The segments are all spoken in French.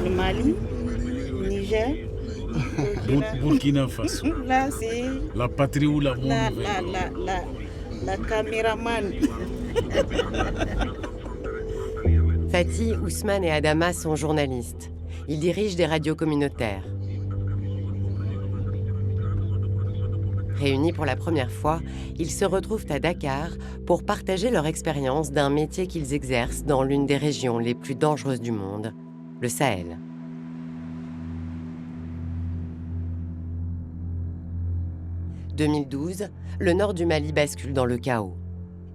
le Mali, Niger, Burkina Faso. Là, c'est La patrie où l'amour la, nous la, vaincra. la caméraman. Fatih, Ousmane et Adama sont journalistes. Ils dirigent des radios communautaires. Réunis pour la première fois, ils se retrouvent à Dakar pour partager leur expérience d'un métier qu'ils exercent dans l'une des régions les plus dangereuses du monde, le Sahel. En 2012, le nord du Mali bascule dans le chaos.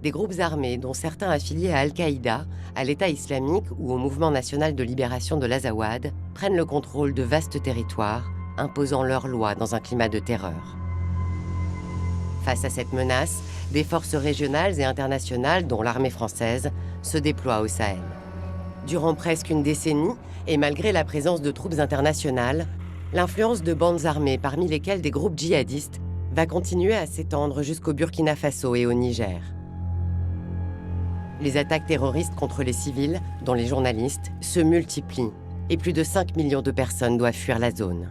Des groupes armés, dont certains affiliés à Al-Qaïda, à l'État islamique ou au Mouvement national de libération de l'Azawad, prennent le contrôle de vastes territoires, imposant leurs lois dans un climat de terreur. Face à cette menace, des forces régionales et internationales, dont l'armée française, se déploient au Sahel. Durant presque une décennie, et malgré la présence de troupes internationales, l'influence de bandes armées, parmi lesquelles des groupes djihadistes, va continuer à s'étendre jusqu'au Burkina Faso et au Niger. Les attaques terroristes contre les civils, dont les journalistes, se multiplient et plus de 5 millions de personnes doivent fuir la zone.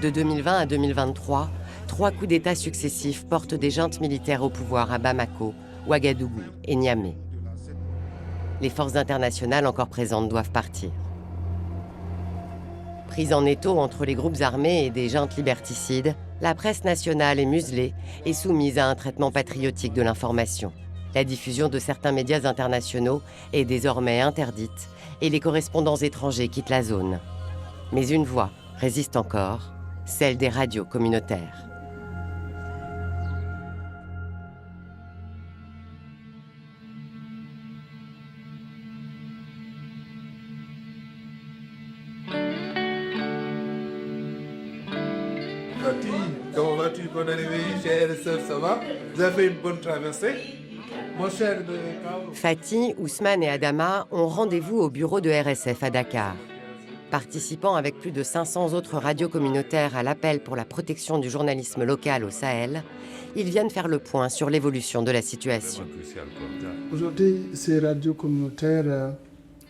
De 2020 à 2023, 3 coups d'État successifs portent des juntes militaires au pouvoir à Bamako, Ouagadougou et Niamey. Les forces internationales encore présentes doivent partir. Prise en étau entre les groupes armés et des juntes liberticides, la presse nationale est muselée et soumise à un traitement patriotique de l'information. La diffusion de certains médias internationaux est désormais interdite et les correspondants étrangers quittent la zone. Mais une voix résiste encore, celle des radios communautaires. Fatih, comment vas-tu? Bonne arrivée, chère sœur, ça va? Vous avez fait une bonne traversée? Mon cher de Kao. Fatih, Ousmane et Adama ont rendez-vous au bureau de RSF à Dakar. Participant avec plus de 500 autres radios communautaires à l'appel pour la protection du journalisme local au Sahel, ils viennent faire le point sur l'évolution de la situation. Aujourd'hui, ces radios communautaires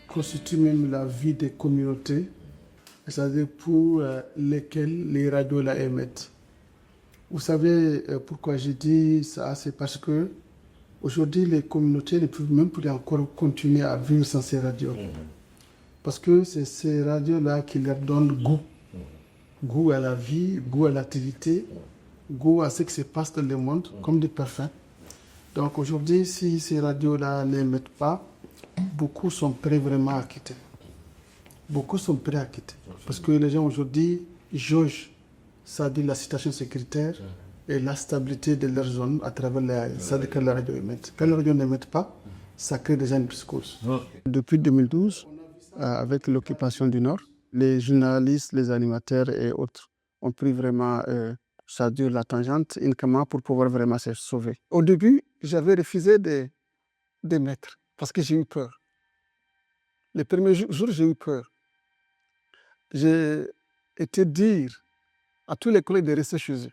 constituent même la vie des communautés, c'est-à-dire pour lesquelles les radios la émettent. Vous savez pourquoi j'ai dit ça? C'est parce que aujourd'hui, les communautés ne peuvent même plus encore continuer à vivre sans ces radios. Parce que c'est ces radios-là qui leur donnent goût. Goût à la vie, goût à l'activité, goût à ce qui se passe dans le monde, comme des parfums. Donc aujourd'hui, si ces radios-là n'émettent pas, beaucoup sont prêts vraiment à quitter. Beaucoup sont prêts à quitter. Parce que les gens aujourd'hui jaugent, c'est-à-dire la situation sécuritaire et la stabilité de leur zone à travers que la radio émette. Quand la radio n'émette pas, ça crée déjà une psychose. Depuis 2012, avec l'occupation du Nord, les journalistes, les animateurs et autres ont pris vraiment ça dure la tangente uniquement pour pouvoir vraiment se sauver. Au début, j'avais refusé d'émettre parce que j'ai eu peur. Les premiers jours, j'ai eu peur. J'ai été dire à tous les collègues de rester chez eux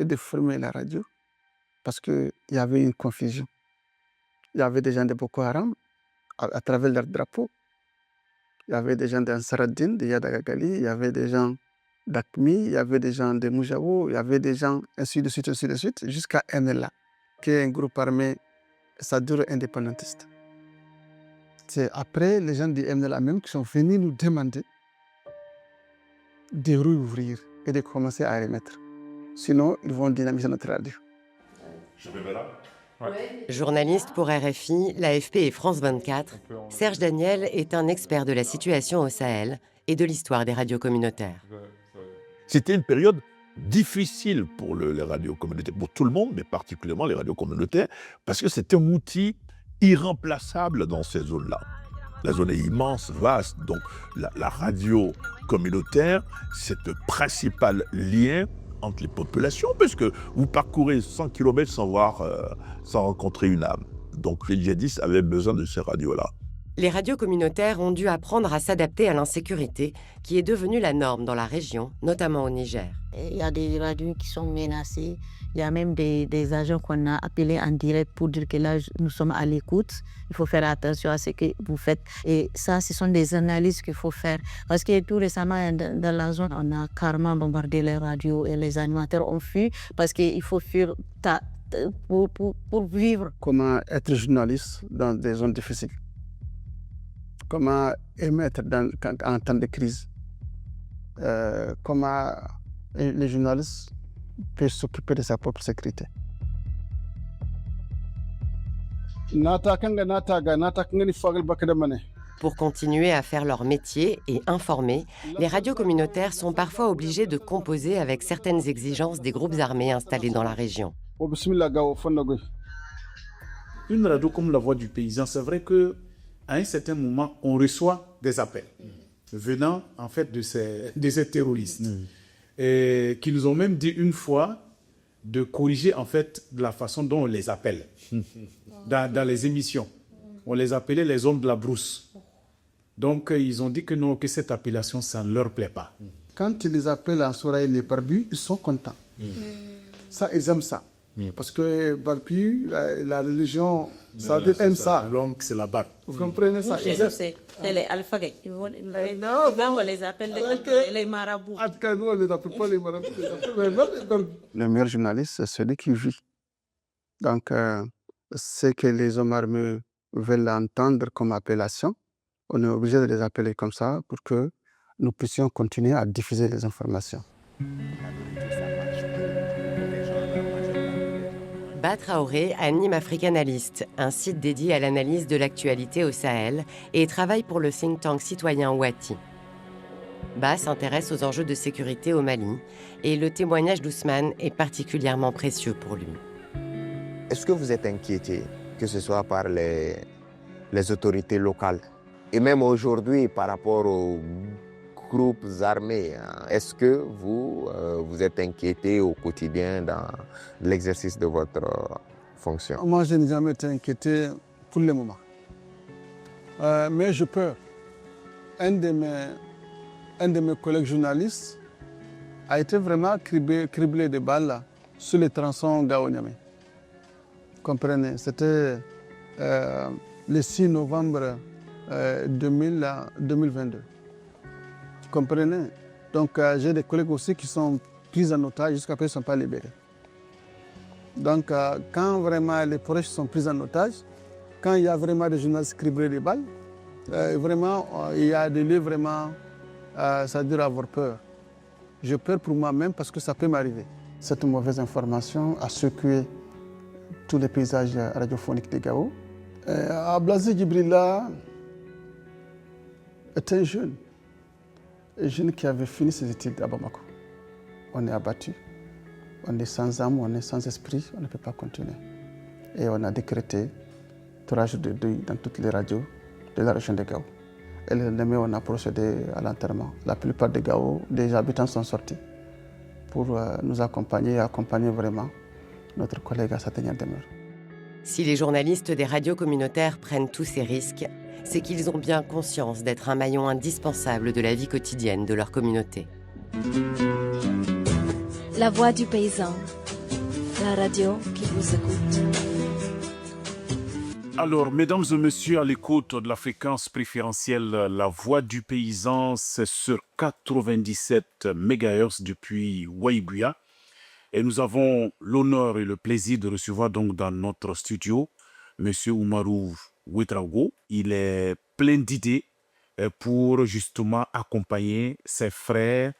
et de fermer la radio parce qu'il y avait une confusion. Il y avait des gens de Boko Haram à travers leur drapeau. Il y avait des gens d'Ansaraddin, de Yadagagali, il y avait des gens d'Akmi, il y avait des gens de Moujao, il y avait des gens ainsi de suite, jusqu'à MLA, qui est un groupe armé, ça dure indépendantiste. C'est après les gens du MLA même qui sont venus nous demander de rouvrir et de commencer à remettre. Sinon, ils vont dynamiser notre radio. Je me mets là. Journaliste pour RFI, l'AFP et France 24, Serge Daniel est un expert de la situation au Sahel et de l'histoire des radios communautaires. C'était une période difficile pour les radios communautaires, pour tout le monde, mais particulièrement les radios communautaires, parce que c'est un outil irremplaçable dans ces zones-là. La zone est immense, vaste, donc la radio communautaire, c'est le principal lien entre les populations, parce que vous parcourez 100 km sans rencontrer une âme. Donc les djihadistes avaient besoin de ces radios-là. Les radios communautaires ont dû apprendre à s'adapter à l'insécurité qui est devenue la norme dans la région, notamment au Niger. Il y a des radios qui sont menacées. Il y a même des agents qu'on a appelés en direct pour dire que là, nous sommes à l'écoute. Il faut faire attention à ce que vous faites. Et ça, ce sont des analyses qu'il faut faire. Parce que tout récemment, dans la zone, on a carrément bombardé les radios et les animateurs ont fui parce qu'il faut fuir pour vivre. Comment être journaliste dans des zones difficiles? Comment émettre en temps de crise? Comment les journalistes peuvent s'occuper de sa propre sécurité? Pour continuer à faire leur métier et informer, les radios communautaires sont parfois obligées de composer avec certaines exigences des groupes armés installés dans la région. Une radio comme La Voix du Paysan, c'est vrai que à un certain moment, on reçoit des appels venant en fait de ces terroristes et qui nous ont même dit une fois de corriger en fait de la façon dont on les appelle dans les émissions. On les appelait les hommes de la brousse. Donc ils ont dit que non, que cette appellation, ça ne leur plaît pas. Quand ils les appellent en soirée les barbus, ils sont contents. Ça, ils aiment ça. Parce que barbu, la religion, ça aime ça. L'homme, c'est la barbe. Vous comprenez ça? C'est les alphagues. On les appelle les marabouts. En tout cas, nous, on ne les appelle pas les marabouts. Le meilleur journaliste, c'est celui qui vit. Donc, ce que les hommes armés veulent entendre comme appellation, on est obligé de les appeler comme ça pour que nous puissions continuer à diffuser les informations. Ba Traoré anime Africanalist, un site dédié à l'analyse de l'actualité au Sahel et travaille pour le think tank citoyen Ouati. Ba s'intéresse aux enjeux de sécurité au Mali et le témoignage d'Ousmane est particulièrement précieux pour lui. Est-ce que vous êtes inquiété, que ce soit par les autorités locales et même aujourd'hui par rapport aux groupes armés, est-ce que vous êtes inquiété au quotidien dans l'exercice de votre fonction? Moi, je n'ai jamais été inquiété pour le moment. Mais j'ai peur. Un de mes collègues journalistes a été vraiment criblé de balles sur les tronçons Gao-Niamey. Vous comprenez? C'était le 6 novembre 2022. Vous comprenez? Donc, j'ai des collègues aussi qui sont pris en otage, jusqu'à présent, ils ne sont pas libérés. Donc, quand vraiment les proches sont pris en otage, quand il y a vraiment des journalistes criblés de balles, vraiment, il y a des lieux vraiment, ça veut dire avoir peur. J'ai peur pour moi-même parce que ça peut m'arriver. Cette mauvaise information a secoué tous les paysages radiophoniques de Gao. Ablazi Djibrila est un jeune qui avait fini ses études à Bamako. On est abattu, on est sans âme, on est sans esprit, on ne peut pas continuer. Et on a décrété 3 jours de deuil dans toutes les radios de la région de Gao. Et le lendemain, on a procédé à l'enterrement. La plupart des Gao, des habitants sont sortis pour nous accompagner et accompagner vraiment notre collègue à sa dernière demeure. Si les journalistes des radios communautaires prennent tous ces risques, c'est qu'ils ont bien conscience d'être un maillon indispensable de la vie quotidienne de leur communauté. La Voix du Paysan, la radio qui vous écoute. Alors, mesdames et messieurs, à l'écoute de la fréquence préférentielle La Voix du Paysan, c'est sur 97 MHz depuis Waïbuya. Et nous avons l'honneur et le plaisir de recevoir donc dans notre studio M. Oumarou Ouedraogo. Il est plein d'idées pour justement accompagner ses frères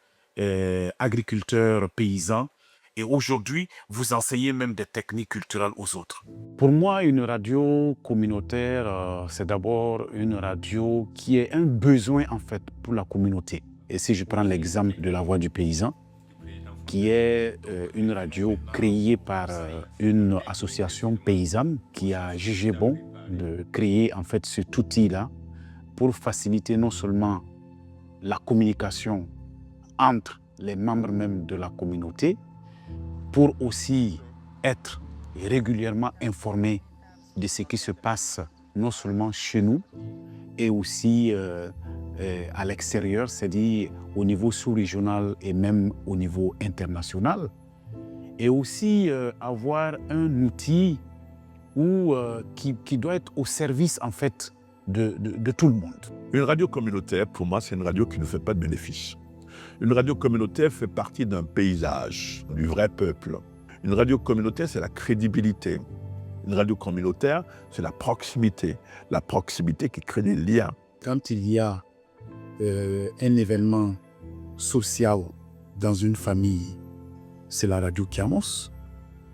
agriculteurs paysans. Et aujourd'hui, vous enseignez même des techniques culturelles aux autres. Pour moi, une radio communautaire, c'est d'abord une radio qui est un besoin en fait pour la communauté. Et si je prends l'exemple de La Voix du Paysan, qui est une radio créée par une association paysanne qui a jugé bon de créer en fait cet outil-là pour faciliter non seulement la communication entre les membres même de la communauté, pour aussi être régulièrement informés de ce qui se passe non seulement chez nous, et aussi à l'extérieur, c'est-à-dire au niveau sous-régional et même au niveau international. Et aussi avoir un outil qui doit être au service en fait de tout le monde. Une radio communautaire, pour moi, c'est une radio qui ne fait pas de bénéfices. Une radio communautaire fait partie d'un paysage, du vrai peuple. Une radio communautaire, c'est la crédibilité. Une radio communautaire, c'est la proximité qui crée des liens. Quand il y a un événement social dans une famille, c'est la radio qui annonce,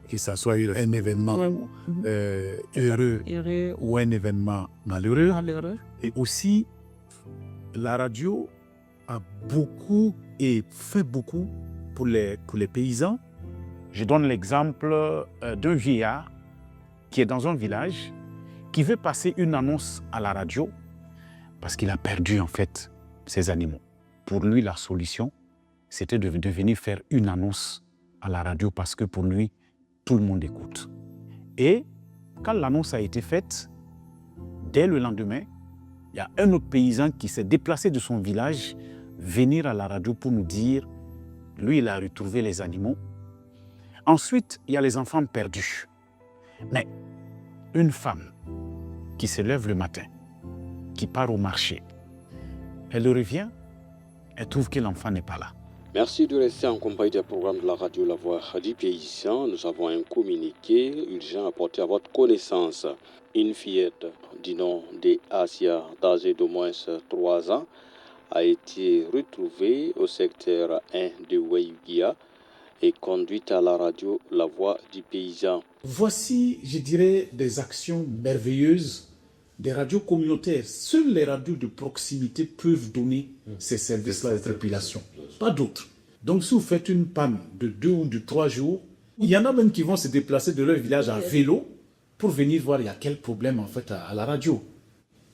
que ce soit un événement heureux ou un événement malheureux. Et aussi, la radio a beaucoup et fait beaucoup pour les paysans. Je donne l'exemple d'un vieillard qui est dans un village, qui veut passer une annonce à la radio parce qu'il a perdu en fait ses animaux. Pour lui, la solution, c'était de venir faire une annonce à la radio parce que pour lui, tout le monde écoute. Et quand l'annonce a été faite, dès le lendemain, il y a un autre paysan qui s'est déplacé de son village venir à la radio pour nous dire, lui, il a retrouvé les animaux. Ensuite, il y a les enfants perdus. Mais une femme qui se lève le matin, qui part au marché, elle revient, elle trouve que l'enfant n'est pas là. Merci de rester en compagnie des programmes de la radio La Voix du Paysan. Nous avons un communiqué urgent à porter à votre connaissance. Une fillette du nom d'Asia, âgée d'au moins 3 ans, a été retrouvée au secteur 1 de Wayugia et conduite à la radio La Voix du Paysan. Voici, je dirais, des actions merveilleuses des radios communautaires. Seules les radios de proximité peuvent donner ces services-là à la population, pas d'autres. Donc si vous faites une panne de 2 ou de 3 jours, il y en a même qui vont se déplacer de leur village à vélo pour venir voir il y a quel problème en fait à la radio.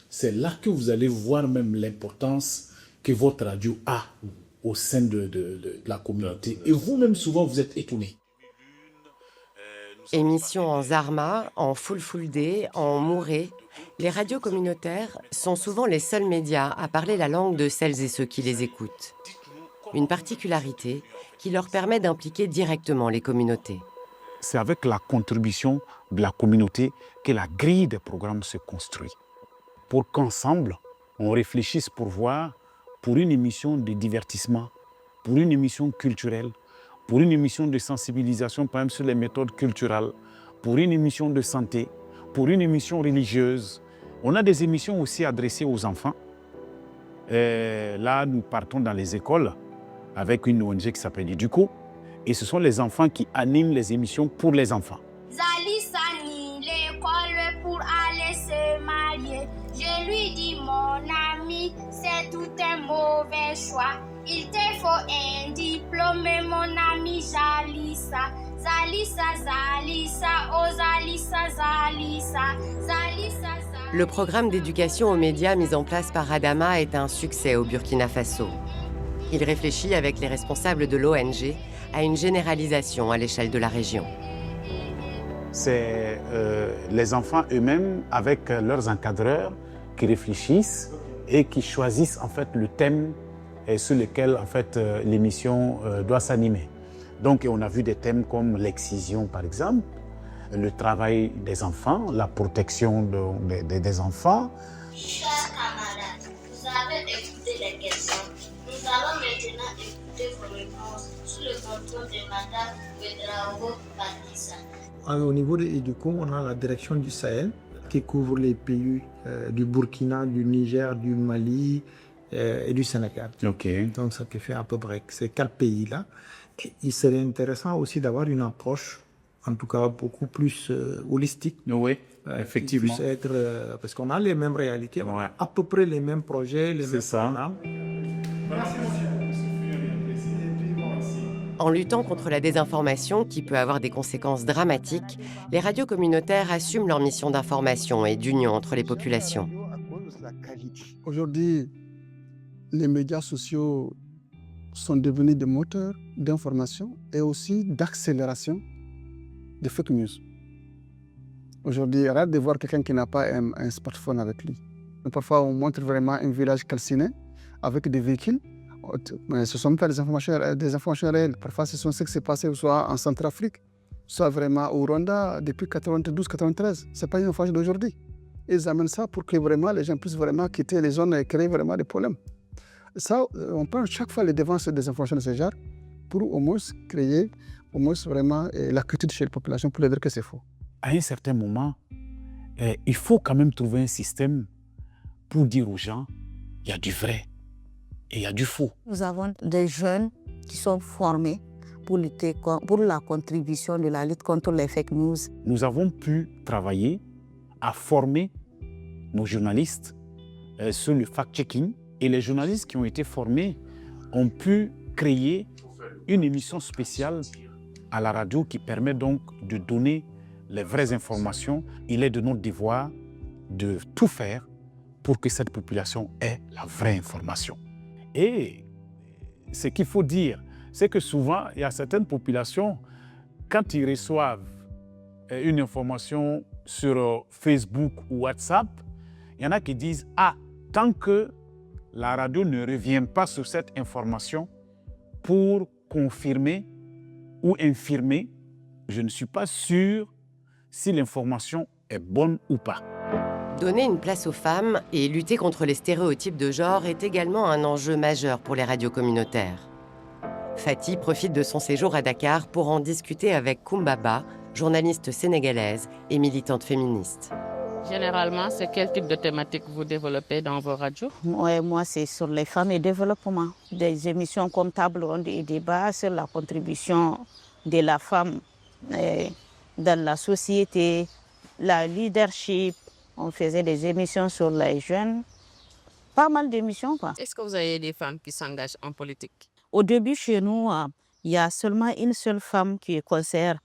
C'est là que vous allez voir même l'importance que votre radio a au sein de la communauté. Et vous-même, souvent, vous êtes étonnés. Émissions en Zarma, en Fulfulde, en Mouré, les radios communautaires sont souvent les seuls médias à parler la langue de celles et ceux qui les écoutent. Une particularité qui leur permet d'impliquer directement les communautés. C'est avec la contribution de la communauté que la grille des programmes se construit. Pour qu'ensemble, on réfléchisse pour voir, pour une émission de divertissement, pour une émission culturelle, pour une émission de sensibilisation, par exemple sur les méthodes culturelles, pour une émission de santé, pour une émission religieuse. On a des émissions aussi adressées aux enfants. Et là, nous partons dans les écoles avec une ONG qui s'appelle Educo. Et ce sont les enfants qui animent les émissions pour les enfants. Zali Sani, l'école pour aller se marier. Je lui dis, mon ami, c'est tout un mauvais choix. Il te faut un diplôme, mon ami Jalissa. Zalissa, Zalissa, oh Zalissa, Zalissa, Zalissa, Zalissa. Le programme d'éducation aux médias mis en place par Adama est un succès au Burkina Faso. Il réfléchit avec les responsables de l'ONG à une généralisation à l'échelle de la région. C'est les enfants eux-mêmes, avec leurs encadreurs, qui réfléchissent et qui choisissent en fait le thème sur lequel en fait l'émission doit s'animer. Donc on a vu des thèmes comme l'excision par exemple, le travail des enfants, la protection des enfants. Chers camarades, vous avez écouté les questions. Nous allons maintenant écouter vos réponses sous le contrôle de Madame Ouedraogo Batissa. Au niveau de EDUCO, on a la direction du Sahel qui couvre les pays du Burkina, du Niger, du Mali et du Sénégal. Okay. Donc ça fait à peu près ces 4 pays-là. Et il serait intéressant aussi d'avoir une approche, en tout cas beaucoup plus holistique. Oui, effectivement. Qui puisse être, parce qu'on a les mêmes réalités, ouais. À peu près les mêmes projets, les mêmes programmes. En luttant contre la désinformation, qui peut avoir des conséquences dramatiques, les radios communautaires assument leur mission d'information et d'union entre les populations. Aujourd'hui, les médias sociaux sont devenus des moteurs d'information et aussi d'accélération des fake news. Aujourd'hui, arrête de voir quelqu'un qui n'a pas un smartphone avec lui. Parfois, on montre vraiment un village calciné avec des véhicules. Mais ce ne sont pas des informations réelles. Parfois, ce sont ce qui s'est passé soit en Centrafrique, soit vraiment au Rwanda depuis 92-93. Ce n'est pas une information d'aujourd'hui. Ils amènent ça pour que vraiment les gens puissent vraiment quitter les zones et créer vraiment des problèmes. Ça, on prend chaque fois les devants sur des informations de ce genre pour au moins créer vraiment l'inquiétude chez la population pour leur dire que c'est faux. À un certain moment, il faut quand même trouver un système pour dire aux gens il y a du vrai et il y a du faux. Nous avons des jeunes qui sont formés pour la contribution de la lutte contre les fake news. Nous avons pu travailler à former nos journalistes sur le fact-checking et les journalistes qui ont été formés ont pu créer une émission spéciale à la radio qui permet donc de donner les vraies informations. Il est de notre devoir de tout faire pour que cette population ait la vraie information. Et ce qu'il faut dire, c'est que souvent, il y a certaines populations, quand ils reçoivent une information sur Facebook ou WhatsApp, il y en a qui disent « Ah, tant que la radio ne revient pas sur cette information pour confirmer ou infirmer, je ne suis pas sûr si l'information est bonne ou pas. » Donner une place aux femmes et lutter contre les stéréotypes de genre est également un enjeu majeur pour les radios communautaires. Fatih profite de son séjour à Dakar pour en discuter avec Koumbaba, journaliste sénégalaise et militante féministe. Généralement, c'est quel type de thématique vous développez dans vos radios? Ouais, moi, c'est sur les femmes et le développement. Des émissions comme Table ronde et débat sur la contribution de la femme dans la société, la leadership. On faisait des émissions sur les jeunes. Pas mal d'émissions, quoi. Est-ce que vous avez des femmes qui s'engagent en politique? Au début, chez nous, il y a seulement une seule femme qui est conseillère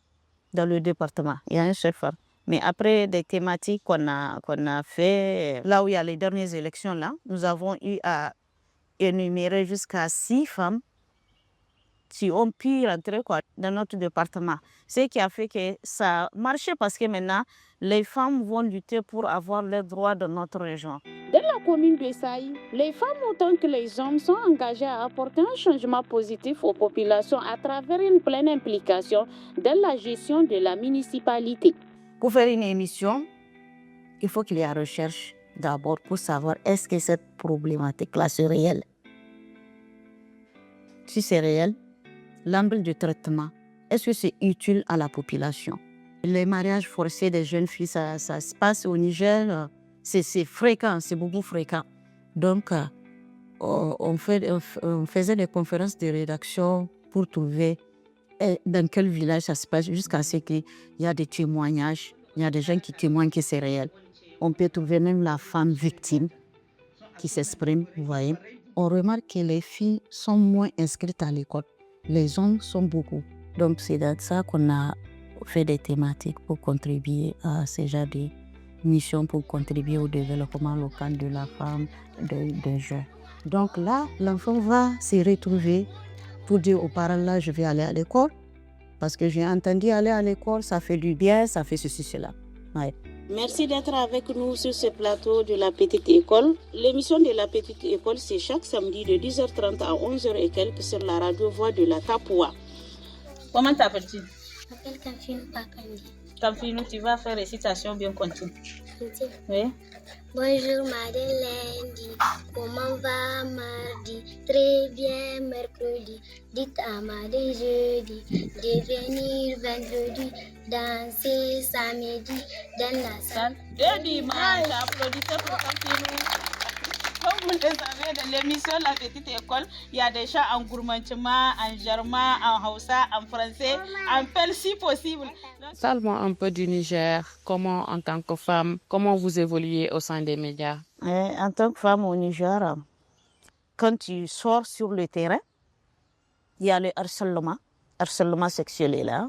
dans le département. Il y a une seule femme. Mais après des thématiques qu'on a fait, là où il y a les dernières élections, là, nous avons eu à énumérer jusqu'à 6 femmes qui ont pu rentrer dans notre département. Ce qui a fait que ça marchait parce que maintenant, les femmes vont lutter pour avoir leurs droits dans notre région. Dans la commune de Saï, les femmes autant que les hommes sont engagés à apporter un changement positif aux populations à travers une pleine implication dans la gestion de la municipalité. Pour faire une émission, il faut qu'il y ait une recherche d'abord pour savoir est-ce que cette problématique-là c'est réel. Si c'est réel, l'angle de traitement, est-ce que c'est utile à la population? Les mariages forcés des jeunes filles, ça se passe au Niger, c'est fréquent, c'est beaucoup fréquent. Donc, on faisait des conférences de rédaction pour trouver dans quel village ça se passe, jusqu'à ce qu'il y a des témoignages, il y a des gens qui témoignent que c'est réel. On peut trouver même la femme victime qui s'exprime, vous voyez. On remarque que les filles sont moins inscrites à l'école. Les hommes sont beaucoup. Donc, c'est dans ça qu'on a fait des thématiques pour contribuer à ce genre de missions, pour contribuer au développement local de la femme, des jeunes. Donc là, l'enfant va se retrouver pour dire aux parents, là, je vais aller à l'école, parce que j'ai entendu aller à l'école, ça fait du bien, ça fait ceci, cela. Ouais. Merci d'être avec nous sur ce plateau de la Petite École. L'émission de la Petite École, c'est chaque samedi de 10h30 à 11h et quelques sur la radio Voix de la Tapoua. Comment t'appelles-tu? Je m'appelle Kamfinou Pakandi. Kamfinou, tu vas faire récitation bien continue. Oui. Bonjour Madeleine, comment va mardi? Très bien mercredi. Dites à Madeleine jeudi de venir vendredi danser samedi dans la salle. De dimanche, applaudissez pour Kamfinou. Comme vous le savez, dans l'émission La Petite École, il y a des chants en gourmandement, en germain, en hausa, en français, en perse si possible. Parle-moi un peu du Niger. Comment, en tant que femme, comment vous évoluez au sein des médias? En tant que femme au Niger, quand tu sors sur le terrain, il y a le harcèlement sexuel est là.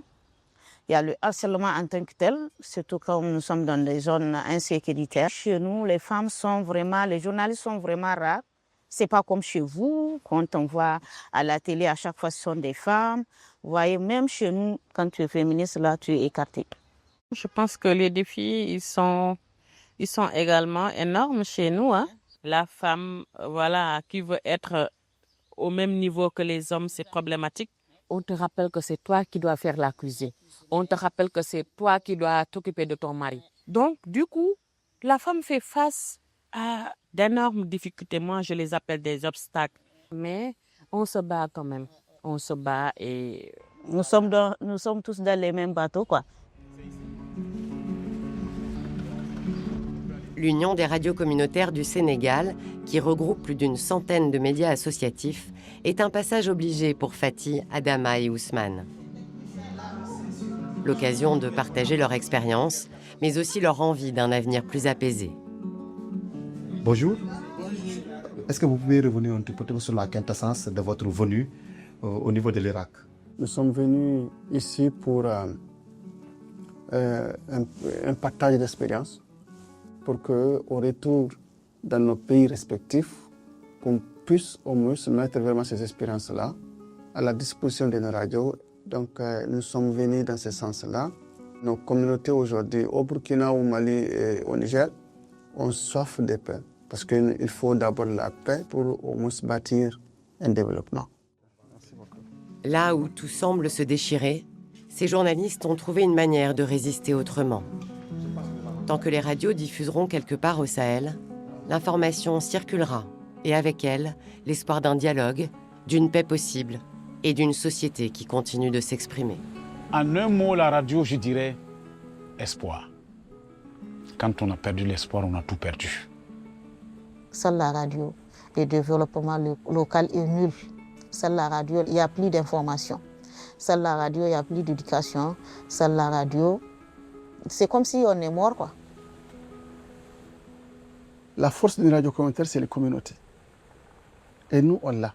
Il y a le harcèlement en tant que tel, surtout quand nous sommes dans des zones insécuritaires. Chez nous, les journalistes sont vraiment rares. C'est pas comme chez vous, quand on voit à la télé, à chaque fois, ce sont des femmes. Vous voyez, même chez nous, quand tu es féministe, là, tu es écarté. Je pense que les défis, ils sont ils sont également énormes chez nous. Hein. La femme, voilà, qui veut être au même niveau que les hommes, c'est problématique. On te rappelle que c'est toi qui dois faire la cuisine. On te rappelle que c'est toi qui dois t'occuper de ton mari. Donc, du coup, la femme fait face à d'énormes difficultés. Moi, je les appelle des obstacles. Mais on se bat quand même. On se bat et... Nous sommes tous dans les mêmes bateaux, quoi. L'Union des radios communautaires du Sénégal, qui regroupe plus d'une centaine de médias associatifs, est un passage obligé pour Fatih, Adama et Ousmane. L'occasion de partager leur expérience, mais aussi leur envie d'un avenir plus apaisé. Bonjour. Est-ce que vous pouvez revenir un petit peu sur la quintessence de votre venue au niveau de l'Irak? Nous sommes venus ici pour un partage d'expérience, pour qu'au retour dans nos pays respectifs, qu'on puisse au moins se mettre vraiment ces expériences-là à la disposition de nos radios. Donc nous sommes venus dans ce sens-là. Nos communautés aujourd'hui, au Burkina, au Mali et au Niger, ont soif de paix. Parce qu'il faut d'abord la paix pour au moins bâtir un développement. Là où tout semble se déchirer, ces journalistes ont trouvé une manière de résister autrement. Tant que les radios diffuseront quelque part au Sahel, l'information circulera et avec elle, l'espoir d'un dialogue, d'une paix possible et d'une société qui continue de s'exprimer. En un mot, la radio, je dirais espoir. Quand on a perdu l'espoir, on a tout perdu. Sans la radio, le développement local est nul. Sans la radio, il n'y a plus d'information. Sans la radio, il n'y a plus d'éducation. Sans la radio, c'est comme si on est mort, quoi. La force d'une radio communautaire, c'est les communautés. Et nous, on l'a.